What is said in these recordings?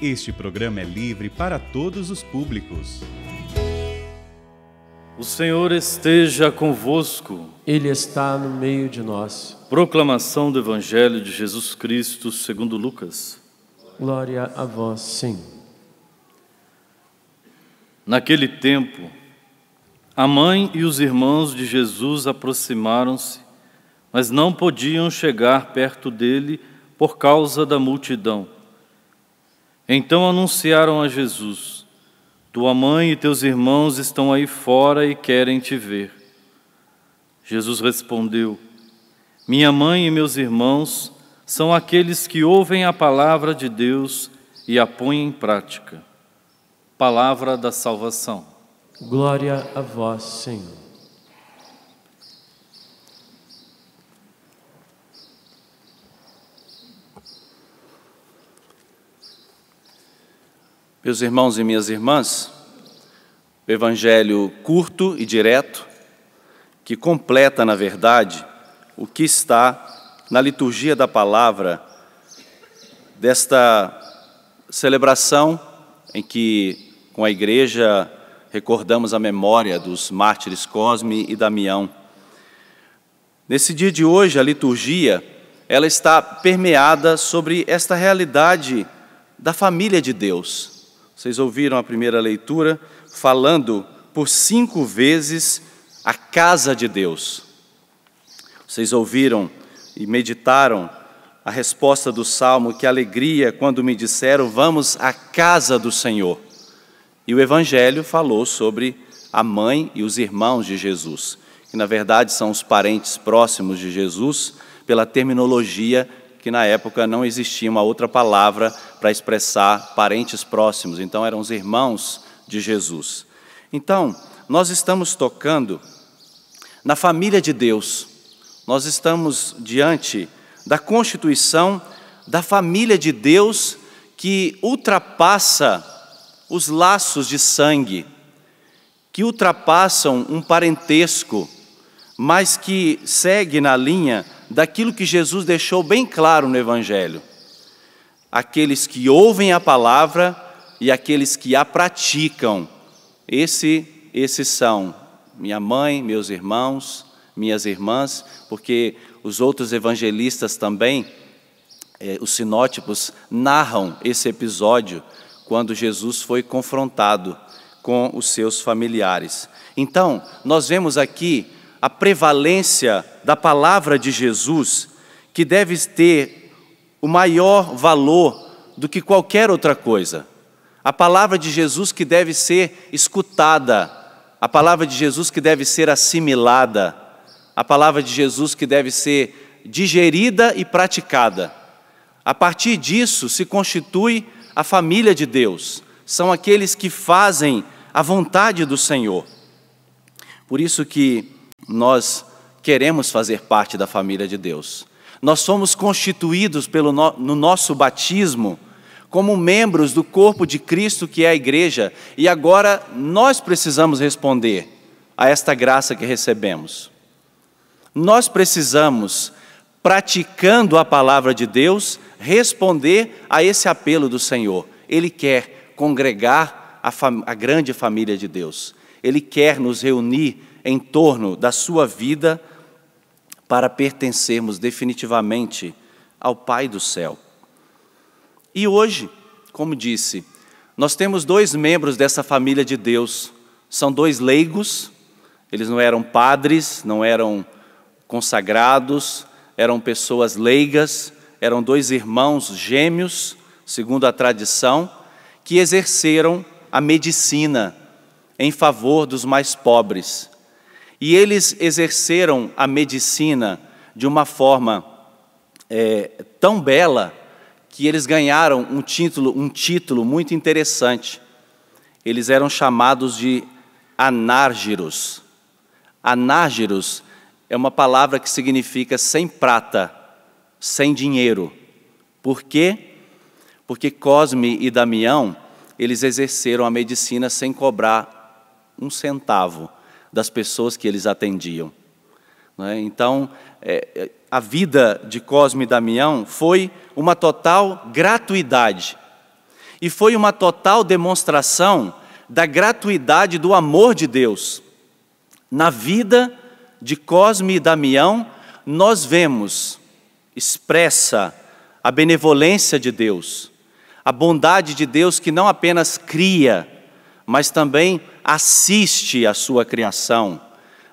Este programa é livre para todos os públicos. O Senhor esteja convosco. Ele está no meio de nós. Proclamação do Evangelho de Jesus Cristo segundo Lucas. Glória a vós, Senhor. Naquele tempo, a mãe e os irmãos de Jesus aproximaram-se, mas não podiam chegar perto dele por causa da multidão. Então anunciaram a Jesus: tua mãe e teus irmãos estão aí fora e querem te ver. Jesus respondeu: minha mãe e meus irmãos são aqueles que ouvem a palavra de Deus e a põem em prática. Palavra da salvação. Glória a vós, Senhor. Meus irmãos e minhas irmãs, o Evangelho curto e direto, que completa, na verdade, o que está na liturgia da palavra desta celebração em que, com a Igreja, recordamos a memória dos mártires Cosme e Damião. Nesse dia de hoje, a liturgia, ela está permeada sobre esta realidade da família de Deus. Vocês ouviram a primeira leitura falando por 5 vezes a casa de Deus. Vocês ouviram e meditaram a resposta do Salmo: que alegria quando me disseram, vamos à casa do Senhor. E o Evangelho falou sobre a mãe e os irmãos de Jesus, que na verdade são os parentes próximos de Jesus, pela terminologia que na época não existia uma outra palavra para expressar parentes próximos, então eram os irmãos de Jesus. Então, nós estamos tocando na família de Deus, nós estamos diante da constituição da família de Deus que ultrapassa os laços de sangue, que ultrapassam um parentesco, mas que segue na linha daquilo que Jesus deixou bem claro no Evangelho. Aqueles que ouvem a palavra e aqueles que a praticam, esses são minha mãe, meus irmãos, minhas irmãs, porque os outros evangelistas também, os sinóticos, narram esse episódio quando Jesus foi confrontado com os seus familiares. Então, nós vemos aqui a prevalência da palavra de Jesus, que deve ter o maior valor do que qualquer outra coisa. A palavra de Jesus que deve ser escutada, a palavra de Jesus que deve ser assimilada, a palavra de Jesus que deve ser digerida e praticada. A partir disso se constitui a família de Deus. São aqueles que fazem a vontade do Senhor. Por isso que nós queremos fazer parte da família de Deus. Nós somos constituídos no nosso batismo como membros do corpo de Cristo, que é a Igreja, e agora nós precisamos responder a esta graça que recebemos. Nós precisamos, praticando a palavra de Deus, responder a esse apelo do Senhor. Ele quer congregar a grande família de Deus. Ele quer nos reunir em torno da sua vida para pertencermos definitivamente ao Pai do céu. E hoje, como disse, nós temos 2 membros dessa família de Deus. São 2 leigos, eles não eram padres, não eram consagrados, eram pessoas leigas, eram 2 irmãos gêmeos, segundo a tradição, que exerceram a medicina em favor dos mais pobres. E eles exerceram a medicina de uma forma tão bela que eles ganharam um título muito interessante. Eles eram chamados de anárgiros. Anárgiros é uma palavra que significa sem prata, sem dinheiro. Por quê? Porque Cosme e Damião, eles exerceram a medicina sem cobrar um centavo das pessoas que eles atendiam. Então, a vida de Cosme e Damião foi uma total gratuidade. E foi uma total demonstração da gratuidade do amor de Deus. Na vida de Cosme e Damião, nós vemos expressa a benevolência de Deus, a bondade de Deus que não apenas cria, mas também assiste à sua criação,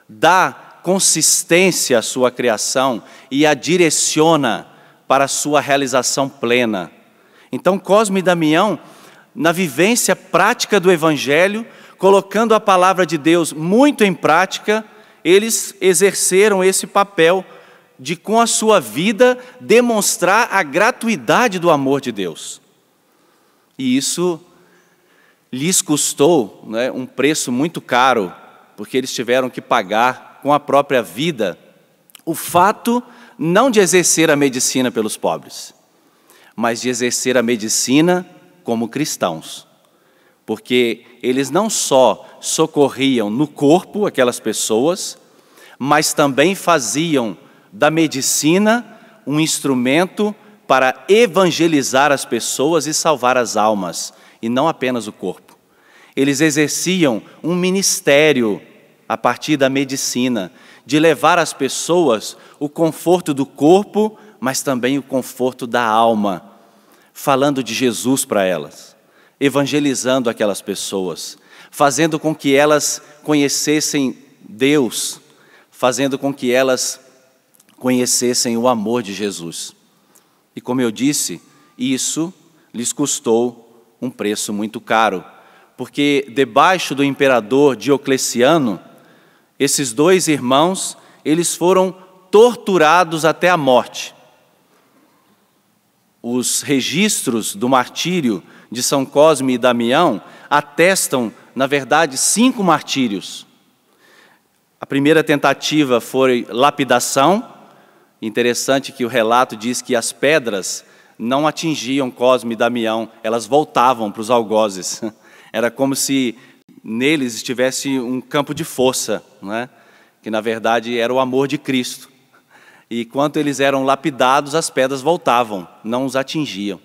dá consistência à sua criação e a direciona para a sua realização plena. Então, Cosme e Damião, na vivência prática do Evangelho, colocando a palavra de Deus muito em prática, eles exerceram esse papel de, com a sua vida, demonstrar a gratuidade do amor de Deus. E isso lhes custou, né, um preço muito caro, porque eles tiveram que pagar com a própria vida o fato não de exercer a medicina pelos pobres, mas de exercer a medicina como cristãos. Porque eles não só socorriam no corpo aquelas pessoas, mas também faziam da medicina um instrumento para evangelizar as pessoas e salvar as almas, e não apenas o corpo. Eles exerciam um ministério a partir da medicina, de levar às pessoas o conforto do corpo, mas também o conforto da alma, falando de Jesus para elas, evangelizando aquelas pessoas, fazendo com que elas conhecessem Deus, fazendo com que elas conhecessem o amor de Jesus. E como eu disse, isso lhes custou um preço muito caro, porque debaixo do imperador Diocleciano, esses dois irmãos, eles foram torturados até a morte. Os registros do martírio de São Cosme e Damião atestam, na verdade, 5 martírios. A primeira tentativa foi lapidação. Interessante que o relato diz que as pedras não atingiam Cosme e Damião, elas voltavam para os algozes. Era como se neles estivesse um campo de força, né? Que na verdade era o amor de Cristo. E enquanto eles eram lapidados, as pedras voltavam, não os atingiam.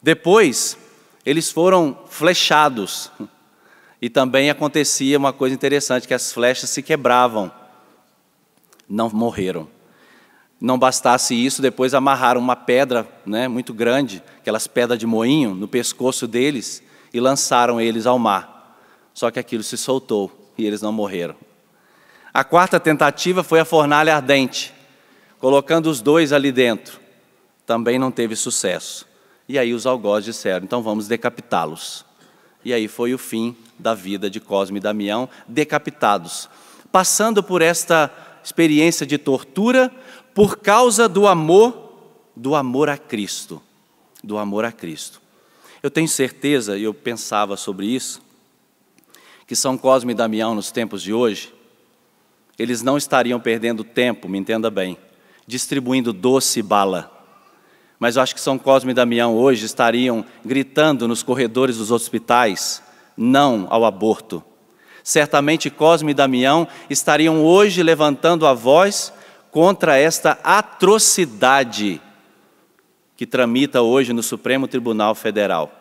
Depois, eles foram flechados. E também acontecia uma coisa interessante, que as flechas se quebravam. Não morreram. Não bastasse isso, depois amarraram uma pedra, né, muito grande, aquelas pedras de moinho, no pescoço deles e lançaram eles ao mar. Só que aquilo se soltou e eles não morreram. A quarta tentativa foi a fornalha ardente, colocando os dois ali dentro. Também não teve sucesso. E aí os algozes disseram, então vamos decapitá-los. E aí foi o fim da vida de Cosme e Damião, decapitados, passando por esta experiência de tortura por causa do amor a Cristo, do amor a Cristo. Eu tenho certeza, e eu pensava sobre isso, que São Cosme e Damião, nos tempos de hoje, eles não estariam perdendo tempo, me entenda bem, distribuindo doce e bala. Mas eu acho que São Cosme e Damião hoje estariam gritando nos corredores dos hospitais, não ao aborto. Certamente Cosme e Damião estariam hoje levantando a voz contra esta atrocidade que tramita hoje no Supremo Tribunal Federal.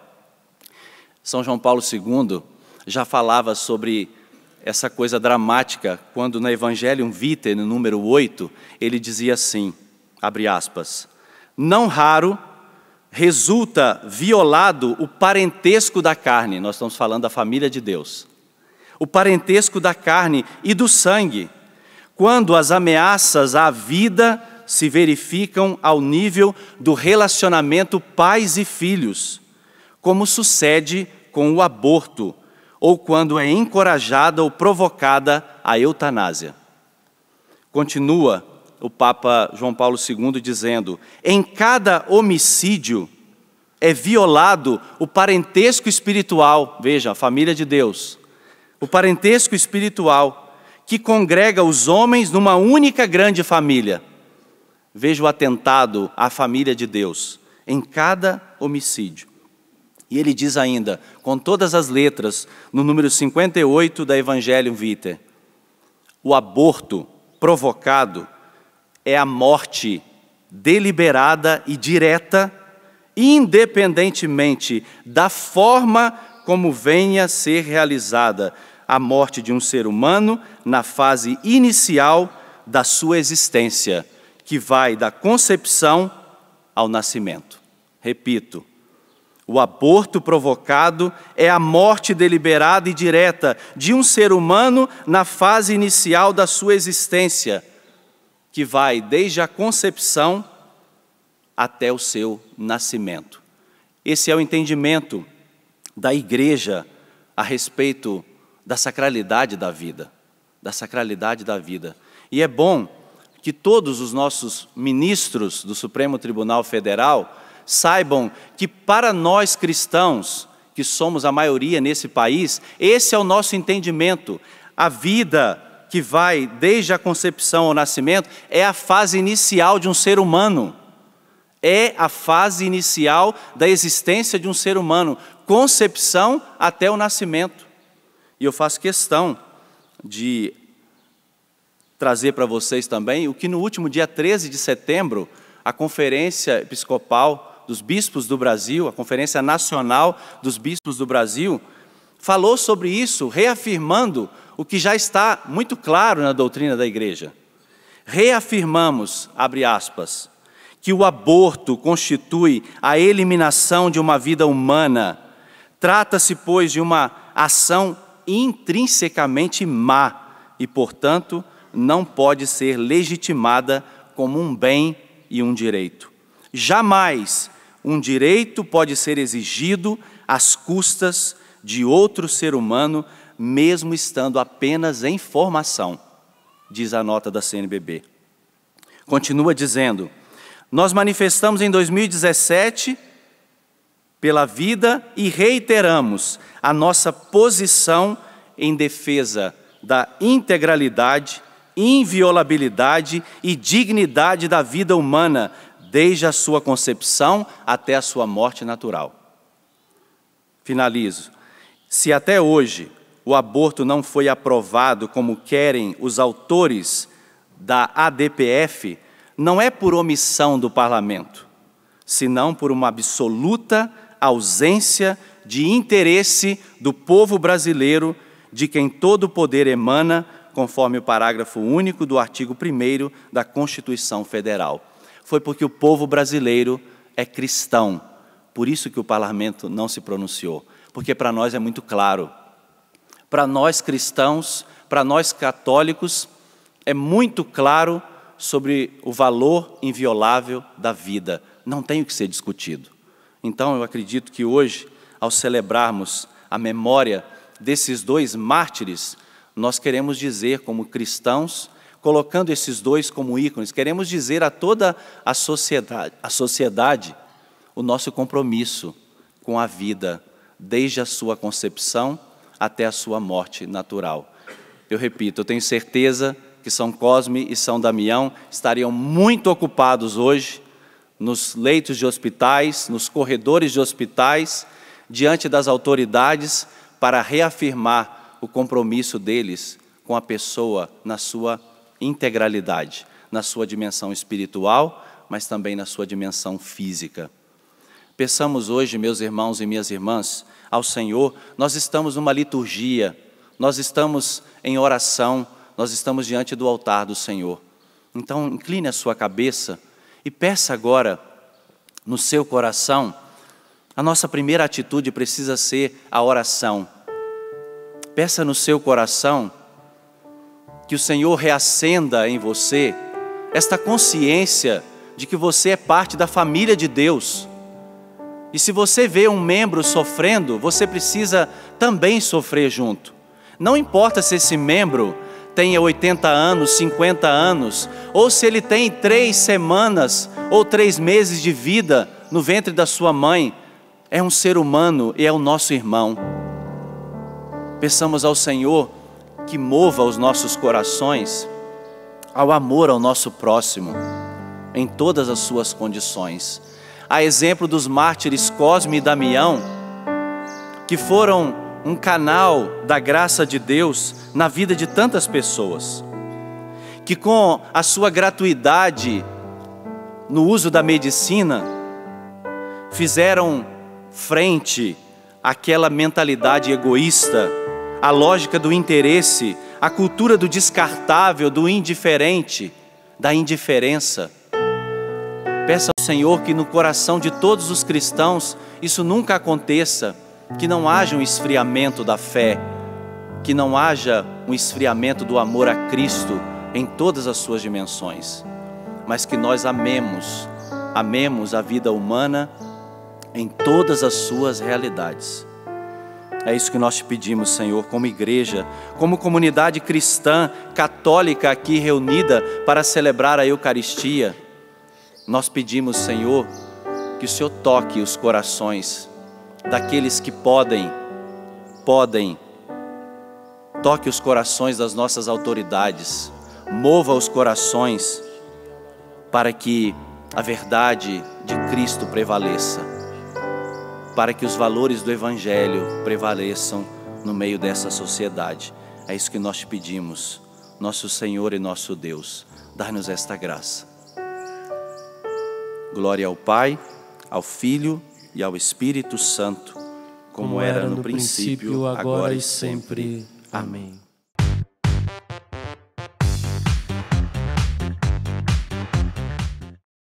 São João Paulo II já falava sobre essa coisa dramática, quando no Evangelium Vitae, no número 8, ele dizia assim, abre aspas, não raro resulta violado o parentesco da carne, nós estamos falando da família de Deus, o parentesco da carne e do sangue, quando as ameaças à vida se verificam ao nível do relacionamento pais e filhos, como sucede com o aborto, ou quando é encorajada ou provocada a eutanásia. Continua o Papa João Paulo II dizendo, em cada homicídio é violado o parentesco espiritual, veja, a família de Deus, o parentesco espiritual que congrega os homens numa única grande família. Veja o atentado à família de Deus, em cada homicídio. E ele diz ainda, com todas as letras, no número 58 da Evangelium Vitae, o aborto provocado é a morte deliberada e direta independentemente da forma como venha a ser realizada a morte de um ser humano na fase inicial da sua existência, que vai da concepção ao nascimento. Repito, o aborto provocado é a morte deliberada e direta de um ser humano na fase inicial da sua existência, que vai desde a concepção até o seu nascimento. Esse é o entendimento da Igreja a respeito da sacralidade da vida, da sacralidade da vida. E é bom que todos os nossos ministros do Supremo Tribunal Federal saibam que para nós cristãos, que somos a maioria nesse país, esse é o nosso entendimento. A vida que vai desde a concepção ao nascimento é a fase inicial de um ser humano. É a fase inicial da existência de um ser humano, concepção até o nascimento. E eu faço questão de trazer para vocês também o que no último dia 13 de setembro, a Conferência Episcopal dos Bispos do Brasil, a Conferência Nacional dos Bispos do Brasil, falou sobre isso, reafirmando o que já está muito claro na doutrina da Igreja. Reafirmamos, abre aspas, que o aborto constitui a eliminação de uma vida humana. Trata-se, pois, de uma ação intrinsecamente má e, portanto, não pode ser legitimada como um bem e um direito. Jamais um direito pode ser exigido às custas de outro ser humano, mesmo estando apenas em formação, diz a nota da CNBB. Continua dizendo: nós manifestamos em 2017 pela vida e reiteramos a nossa posição em defesa da integralidade, inviolabilidade e dignidade da vida humana, desde a sua concepção até a sua morte natural. Finalizo. Se até hoje o aborto não foi aprovado como querem os autores da ADPF, não é por omissão do parlamento, senão por uma absoluta ausência de interesse do povo brasileiro, de quem todo o poder emana, conforme o parágrafo único do artigo 1º da Constituição Federal. Foi porque o povo brasileiro é cristão, por isso que o parlamento não se pronunciou, porque para nós é muito claro. Para nós cristãos, para nós católicos, é muito claro sobre o valor inviolável da vida. Não tem o que ser discutido. Então, eu acredito que hoje, ao celebrarmos a memória desses dois mártires, nós queremos dizer, como cristãos, colocando esses dois como ícones, queremos dizer a toda a sociedade o nosso compromisso com a vida, desde a sua concepção até a sua morte natural. Eu repito, eu tenho certeza que São Cosme e São Damião estariam muito ocupados hoje, nos leitos de hospitais, nos corredores de hospitais, diante das autoridades, para reafirmar o compromisso deles com a pessoa na sua integralidade, na sua dimensão espiritual, mas também na sua dimensão física. Peçamos hoje, meus irmãos e minhas irmãs, ao Senhor, nós estamos numa liturgia, nós estamos em oração, nós estamos diante do altar do Senhor. Então, incline a sua cabeça e peça agora no seu coração. A nossa primeira atitude precisa ser a oração. Peça no seu coração que o Senhor reacenda em você esta consciência de que você é parte da família de Deus. E se você vê um membro sofrendo, você precisa também sofrer junto. Não importa se esse membro tenha 80 anos, 50 anos, ou se ele tem 3 semanas ou 3 meses de vida no ventre da sua mãe, é um ser humano e é o nosso irmão. Peçamos ao Senhor que mova os nossos corações ao amor ao nosso próximo, em todas as suas condições. A exemplo dos mártires Cosme e Damião, que foram um canal da graça de Deus na vida de tantas pessoas, que com a sua gratuidade no uso da medicina, fizeram frente àquela mentalidade egoísta, à lógica do interesse, à cultura do descartável, do indiferente, da indiferença. Peça ao Senhor que no coração de todos os cristãos isso nunca aconteça, que não haja um esfriamento da fé, que não haja um esfriamento do amor a Cristo em todas as suas dimensões, mas que nós amemos a vida humana em todas as suas realidades. É isso que nós te pedimos, Senhor, como igreja, como comunidade cristã, católica aqui reunida para celebrar a Eucaristia. Nós pedimos, Senhor, que o Senhor toque os corações daqueles que podem, toque os corações das nossas autoridades, mova os corações para que a verdade de Cristo prevaleça, para que os valores do Evangelho prevaleçam no meio dessa sociedade. É isso que nós te pedimos, nosso Senhor e nosso Deus, dá-nos esta graça. Glória ao Pai, ao Filho e ao Espírito Santo, como era no princípio, agora e sempre. Amém.